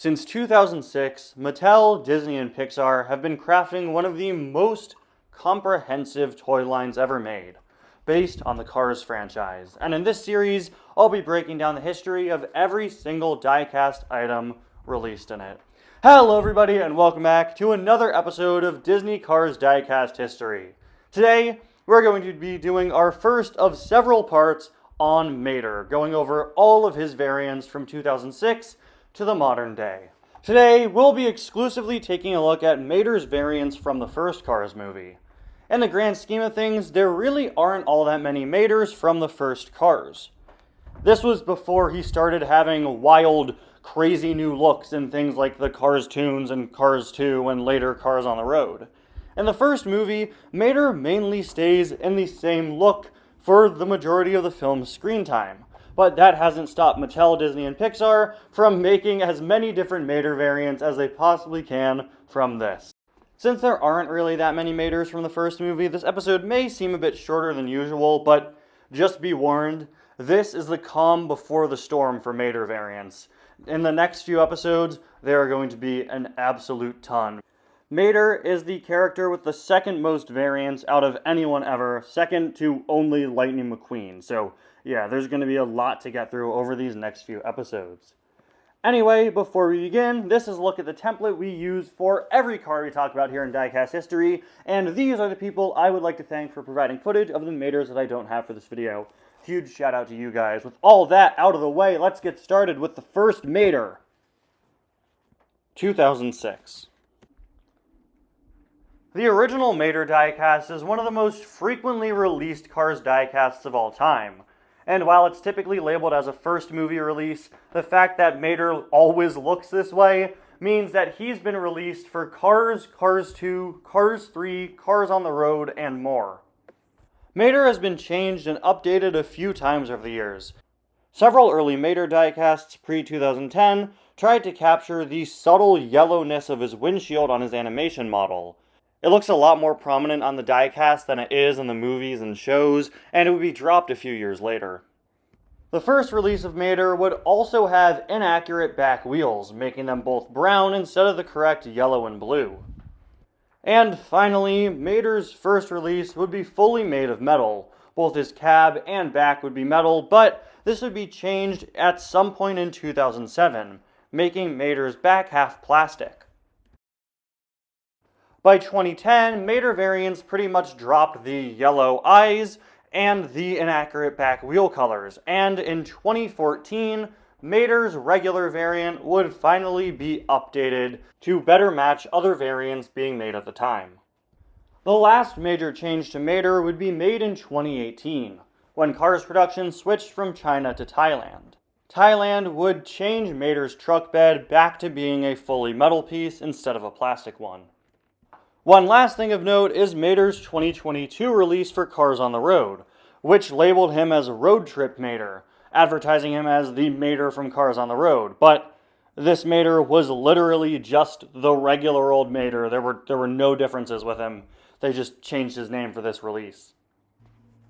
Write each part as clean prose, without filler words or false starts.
Since 2006, Mattel, Disney, and Pixar have been crafting one of the most comprehensive toy lines ever made, based on the Cars franchise. And in this series, I'll be breaking down the history of every single die-cast item released in it. Hello everybody, and welcome back to another episode of Disney Cars Die-Cast History. Today, we're going to be doing our first of several parts on Mater, going over all of his variants from 2006 to the modern day. Today, we'll be exclusively taking a look at Mater's variants from the first Cars movie. In the grand scheme of things, there really aren't all that many Maters from the first Cars. This was before he started having wild, crazy new looks in things like the Cars Toons and Cars 2 and later Cars on the Road. In the first movie, Mater mainly stays in the same look for the majority of the film's screen time. But that hasn't stopped Mattel, Disney, and Pixar from making as many different Mater variants as they possibly can from this. Since there aren't really that many Maters from the first movie, this episode may seem a bit shorter than usual, but just be warned, this is the calm before the storm for Mater variants. In the next few episodes, there are going to be an absolute ton. Mater is the character with the second most variants out of anyone ever, second to only Lightning McQueen, so yeah, there's going to be a lot to get through over these next few episodes. Anyway, before we begin, this is a look at the template we use for every car we talk about here in Diecast history, and these are the people I would like to thank for providing footage of the Maters that I don't have for this video. Huge shout out to you guys. With all that out of the way, let's get started with the first Mater. 2006. The original Mater diecast is one of the most frequently released Cars diecasts of all time. And while it's typically labeled as a first movie release, the fact that Mater always looks this way means that he's been released for Cars, Cars 2, Cars 3, Cars on the Road, and more. Mater has been changed and updated a few times over the years. Several early Mater diecasts pre-2010 tried to capture the subtle yellowness of his windshield on his animation model. It looks a lot more prominent on the diecast than it is in the movies and shows, and it would be dropped a few years later. The first release of Mater would also have inaccurate back wheels, making them both brown instead of the correct yellow and blue. And finally, Mater's first release would be fully made of metal. Both his cab and back would be metal, but this would be changed at some point in 2007, making Mater's back half plastic. By 2010, Mater variants pretty much dropped the yellow eyes and the inaccurate back wheel colors, and in 2014, Mater's regular variant would finally be updated to better match other variants being made at the time. The last major change to Mater would be made in 2018, when Cars production switched from China to Thailand. Thailand would change Mater's truck bed back to being a fully metal piece instead of a plastic one. One last thing of note is Mater's 2022 release for Cars on the Road, which labeled him as Road Trip Mater, advertising him as the Mater from Cars on the Road. But this Mater was literally just the regular old Mater. There were no differences with him. They just changed his name for this release.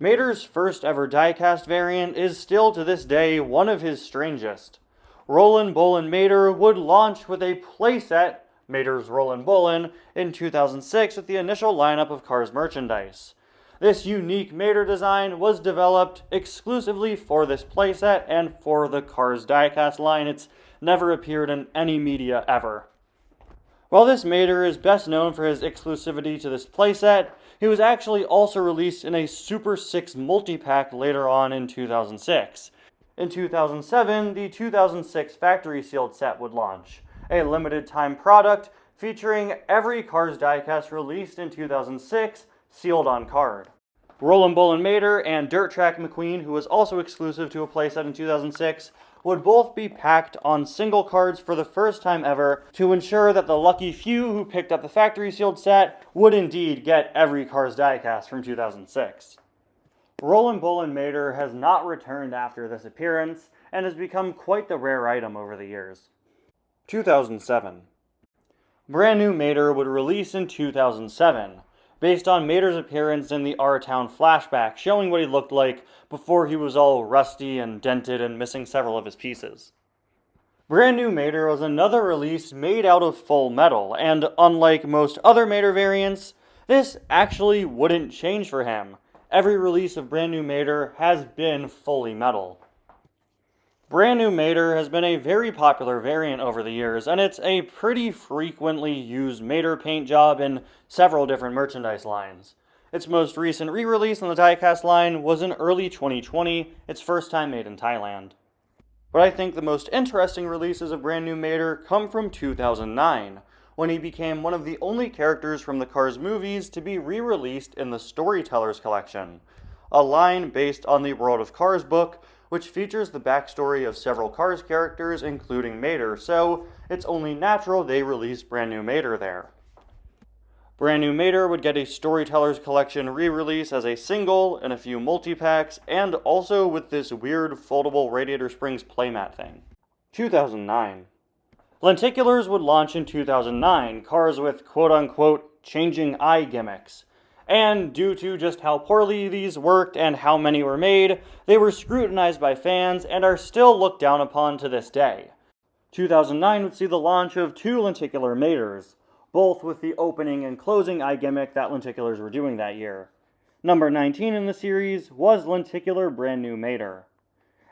Mater's first ever diecast variant is still to this day one of his strangest. Rollin' Bullin' Mater would launch with a playset, Mater's Rollin' Bullin', in 2006 with the initial lineup of Cars merchandise. This unique Mater design was developed exclusively for this playset and for the Cars diecast line. It's never appeared in any media ever. While this Mater is best known for his exclusivity to this playset, he was actually also released in a Super 6 multi-pack later on in 2006. In 2007, the 2006 factory sealed set would launch, a limited time product featuring every Cars diecast released in 2006 sealed on card. Rollin' Bullin' Mater and Dirt Track McQueen, who was also exclusive to a playset in 2006, would both be packed on single cards for the first time ever to ensure that the lucky few who picked up the factory sealed set would indeed get every Cars diecast from 2006. Rollin' Bullin' Mater has not returned after this appearance and has become quite the rare item over the years. 2007. Brand new Mater would release in 2007, based on Mater's appearance in the R-Town flashback, showing what he looked like before he was all rusty and dented and missing several of his pieces. Brand New Mater was another release made out of full metal, and unlike most other Mater variants, this actually wouldn't change for him. Every release of Brand New Mater has been fully metal. Brand New Mater has been a very popular variant over the years, and it's a pretty frequently used Mater paint job in several different merchandise lines. Its most recent re-release in the Diecast line was in early 2020, its first time made in Thailand. But I think the most interesting releases of Brand New Mater come from 2009, when he became one of the only characters from the Cars movies to be re-released in the Storytellers Collection, a line based on the World of Cars book, which features the backstory of several Cars characters, including Mater, so it's only natural they release Brand New Mater there. Brand New Mater would get a Storytellers Collection re-release as a single and a few multi-packs, and also with this weird foldable Radiator Springs playmat thing. 2009. Lenticulars would launch in 2009, cars with quote-unquote changing eye gimmicks. And due to just how poorly these worked and how many were made, they were scrutinized by fans and are still looked down upon to this day. 2009 would see the launch of two lenticular Maters, both with the opening and closing eye gimmick that lenticulars were doing that year. Number 19 in the series was lenticular Brand New Mater,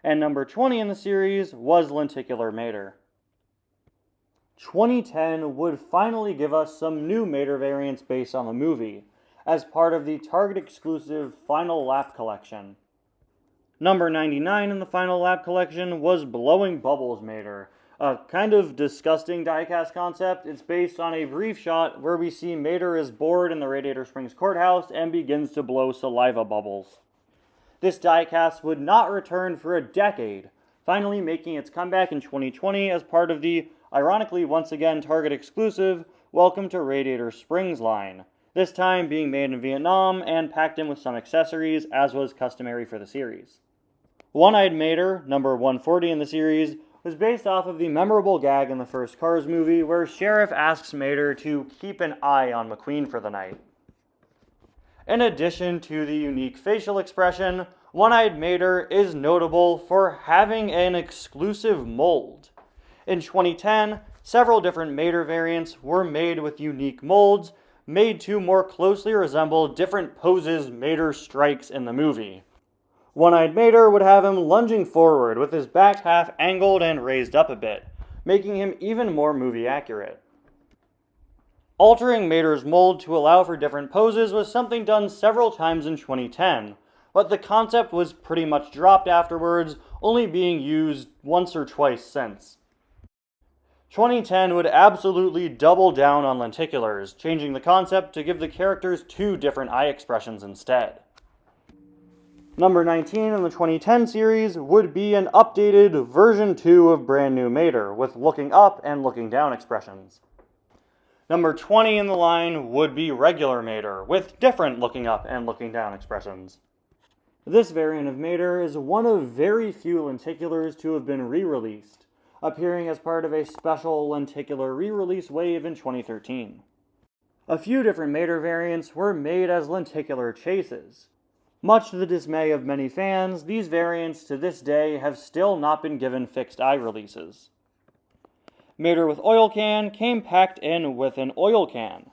and number 20 in the series was lenticular Mater. 2010 would finally give us some new Mater variants based on the movie, as part of the Target-exclusive Final Lap collection. Number 99 in the Final Lap collection was Blowing Bubbles Mater, a kind of disgusting diecast concept. It's based on a brief shot where we see Mater is bored in the Radiator Springs courthouse and begins to blow saliva bubbles. This diecast would not return for a decade, finally making its comeback in 2020 as part of the, ironically once again Target-exclusive, Welcome to Radiator Springs line, this time being made in Vietnam and packed in with some accessories, as was customary for the series. One-Eyed Mater, number 140 in the series, was based off of the memorable gag in the first Cars movie where Sheriff asks Mater to keep an eye on McQueen for the night. In addition to the unique facial expression, One-Eyed Mater is notable for having an exclusive mold. In 2010, several different Mater variants were made with unique molds, made to more closely resemble different poses Mater strikes in the movie. One-Eyed Mater would have him lunging forward with his back half angled and raised up a bit, making him even more movie accurate. Altering Mater's mold to allow for different poses was something done several times in 2010, but the concept was pretty much dropped afterwards, only being used once or twice since. 2010 would absolutely double down on lenticulars, changing the concept to give the characters two different eye expressions instead. Number 19 in the 2010 series would be an updated version 2 of Brand New Mater, with looking up and looking down expressions. Number 20 in the line would be regular Mater, with different looking up and looking down expressions. This variant of Mater is one of very few lenticulars to have been re-released, appearing as part of a special lenticular re-release wave in 2013. A few different Mater variants were made as lenticular chases. Much to the dismay of many fans, these variants to this day have still not been given fixed eye releases. Mater with oil can came packed in with an oil can,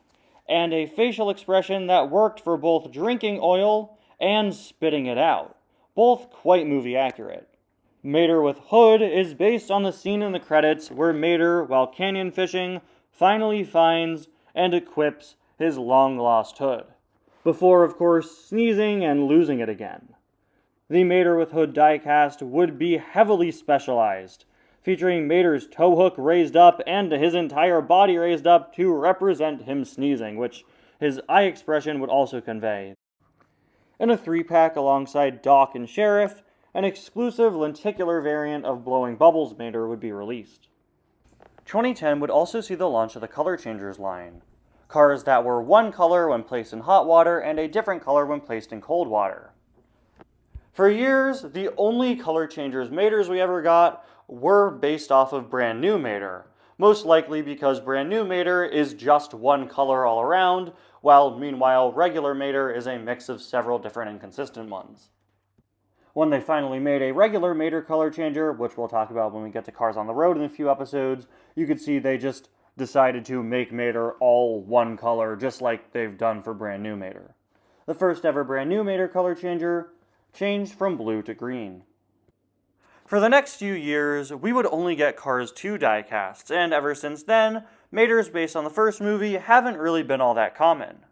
and a facial expression that worked for both drinking oil and spitting it out, both quite movie accurate. Mater with hood is based on the scene in the credits where Mater, while canyon fishing, finally finds and equips his long-lost hood, before, of course, sneezing and losing it again. The Mater with hood diecast would be heavily specialized, featuring Mater's tow hook raised up and his entire body raised up to represent him sneezing, which his eye expression would also convey. In a 3-pack alongside Doc and Sheriff, an exclusive lenticular variant of Blowing Bubbles Mater would be released. 2010 would also see the launch of the Color Changers line, cars that were one color when placed in hot water and a different color when placed in cold water. For years, the only Color Changers Maters we ever got were based off of Brand New Mater, most likely because Brand New Mater is just one color all around, while meanwhile regular Mater is a mix of several different inconsistent ones. When they finally made a regular Mater color changer, which we'll talk about when we get to Cars on the Road in a few episodes, you could see they just decided to make Mater all one color, just like they've done for brand new Mater. The first ever brand new Mater color changer changed from blue to green. For the next few years, we would only get Cars 2 diecasts, and ever since then, Maters based on the first movie haven't really been all that common.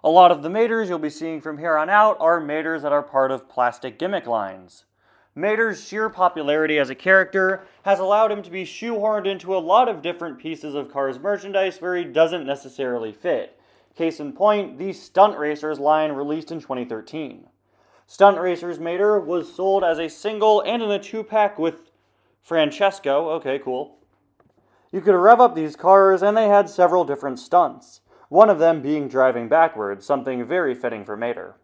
A lot of the Maters you'll be seeing from here on out are Maters that are part of plastic gimmick lines. Mater's sheer popularity as a character has allowed him to be shoehorned into a lot of different pieces of Cars merchandise where he doesn't necessarily fit. Case in point, the Stunt Racers line released in 2013. Stunt Racers Mater was sold as a single and in a 2-pack with Francesco. Okay, cool. You could rev up these cars and they had several different stunts, one of them being driving backwards, something very fitting for Mater.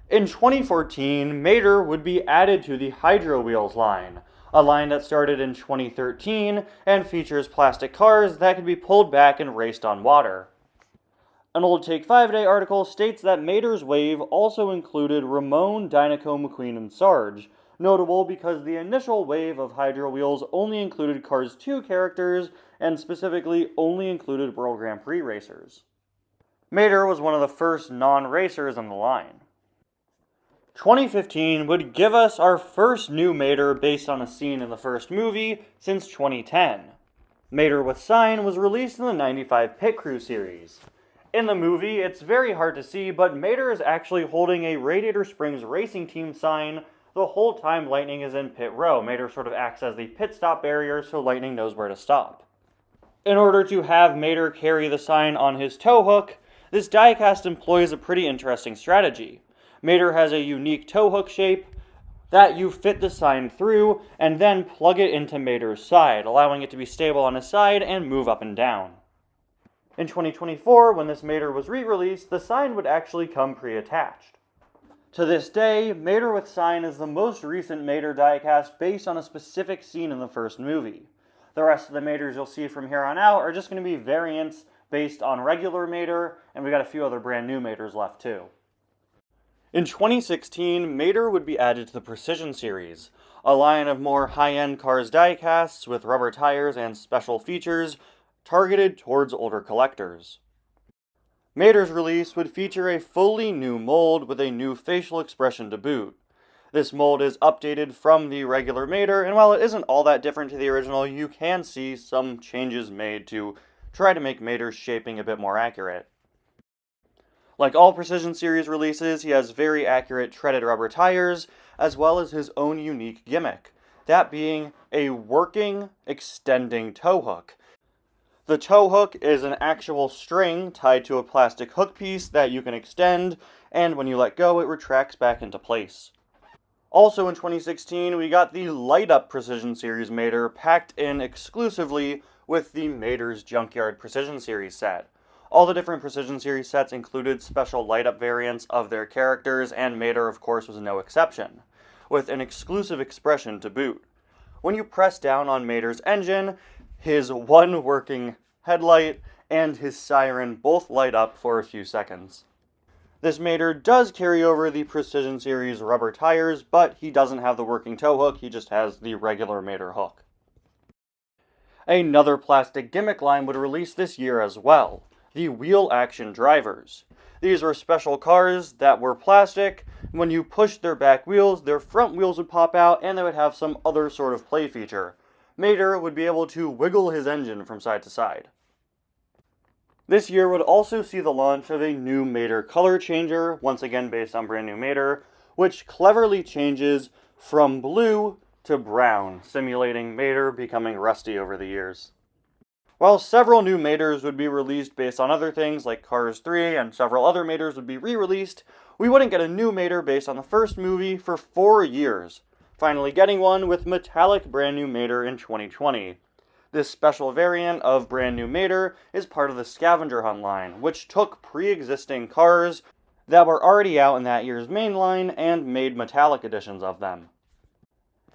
In 2014, Mater would be added to the Hydro Wheels line, a line that started in 2013 and features plastic cars that could be pulled back and raced on water. An old Take 5 Day article states that Mater's wave also included Ramon, Dinoco, McQueen, and Sarge, notable because the initial wave of Hydro Wheels only included Cars 2 characters and specifically only included World Grand Prix racers. Mater was one of the first non-racers in the line. 2015 would give us our first new Mater based on a scene in the first movie since 2010. Mater with Sign was released in the 95 Pit Crew series. In the movie, it's very hard to see, but Mater is actually holding a Radiator Springs Racing Team sign the whole time Lightning is in pit row. Mater sort of acts as the pit stop barrier so Lightning knows where to stop. In order to have Mater carry the sign on his tow hook, this diecast employs a pretty interesting strategy. Mater has a unique tow hook shape that you fit the sign through and then plug it into Mater's side, allowing it to be stable on his side and move up and down. In 2024, when this Mater was re-released, the sign would actually come pre-attached. To this day, Mater with Sign is the most recent Mater diecast based on a specific scene in the first movie. The rest of the Maters you'll see from here on out are just going to be variants based on regular Mater, and we got a few other brand new Maters left too. In 2016, Mater would be added to the Precision series, a line of more high-end Cars diecasts with rubber tires and special features targeted towards older collectors. Mater's release would feature a fully new mold with a new facial expression to boot. This mold is updated from the regular Mater, and while it isn't all that different to the original, you can see some changes made to try to make Mater's shaping a bit more accurate. Like all Precision Series releases, he has very accurate treaded rubber tires, as well as his own unique gimmick, that being a working, extending tow hook. The tow hook is an actual string tied to a plastic hook piece that you can extend, and when you let go, it retracts back into place. Also in 2016, we got the Light Up Precision Series Mater packed in exclusively with the Mater's Junkyard Precision Series set. All the different Precision Series sets included special light-up variants of their characters, and Mater, of course, was no exception, with an exclusive expression to boot. When you press down on Mater's engine, his one working headlight and his siren both light up for a few seconds. This Mater does carry over the Precision Series rubber tires, but he doesn't have the working tow hook, he just has the regular Mater hook. Another plastic gimmick line would release this year as well, the Wheel Action Drivers. These were special cars that were plastic. When you pushed their back wheels, their front wheels would pop out and they would have some other sort of play feature. Mater would be able to wiggle his engine from side to side. This year would also see the launch of a new Mater color changer, once again based on brand new Mater, which cleverly changes from blue to brown, simulating Mater becoming rusty over the years. While several new Maters would be released based on other things like Cars 3 and several other Maters would be re-released, we wouldn't get a new Mater based on the first movie for 4 years, finally getting one with metallic brand new Mater in 2020. This special variant of brand new Mater is part of the Scavenger Hunt line, which took pre-existing cars that were already out in that year's main line and made metallic editions of them.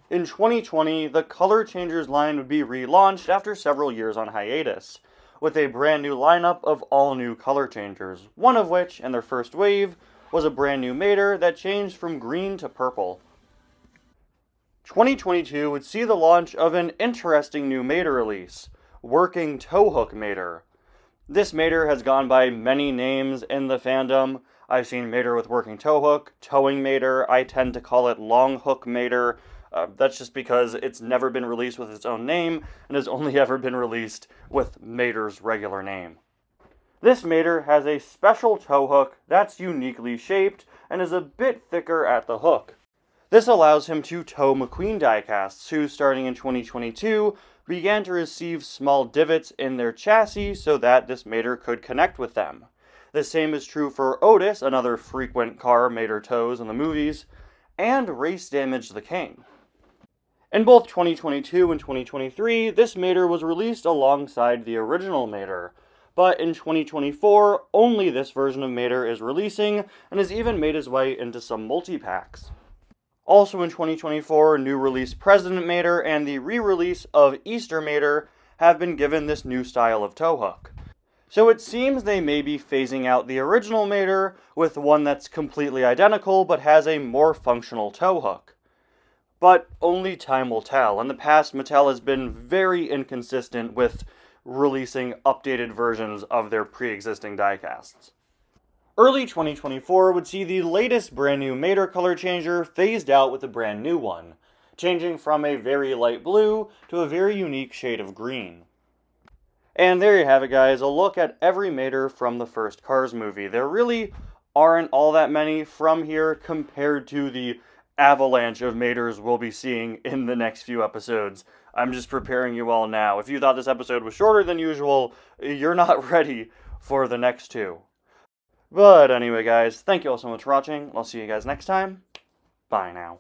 In 2020, the Color Changers line would be relaunched after several years on hiatus, with a brand new lineup of all new color changers, one of which, in their first wave, was a brand new Mater that changed from green to purple. 2022 would see the launch of an interesting new Mater release, Working Towhook Mater. This Mater has gone by many names in the fandom. I've seen Mater with Working Towhook, Towing Mater, I tend to call it Long Hook Mater. That's just because it's never been released with its own name and has only ever been released with Mater's regular name. This Mater has a special tow hook that's uniquely shaped and is a bit thicker at the hook. This allows him to tow McQueen diecasts, who, starting in 2022, began to receive small divots in their chassis so that this Mater could connect with them. The same is true for Otis, another frequent car Mater tows in the movies, and Race Damage the King. In both 2022 and 2023, this Mater was released alongside the original Mater, but in 2024, only this version of Mater is releasing, and has even made his way into some multi-packs. Also in 2024, new release President Mater and the re-release of Easter Mater have been given this new style of tow hook. So it seems they may be phasing out the original Mater with one that's completely identical but has a more functional tow hook. But only time will tell. In the past, Mattel has been very inconsistent with releasing updated versions of their pre-existing diecasts. Early 2024 would see the latest brand new Mater color changer phased out with a brand new one, changing from a very light blue to a very unique shade of green. And there you have it, guys, a look at every Mater from the first Cars movie. There really aren't all that many from here compared to the avalanche of Maters we'll be seeing in the next few episodes. I'm just preparing you all now. If you thought this episode was shorter than usual, you're not ready for the next two. But anyway, guys, thank you all so much for watching. I'll see you guys next time. Bye now.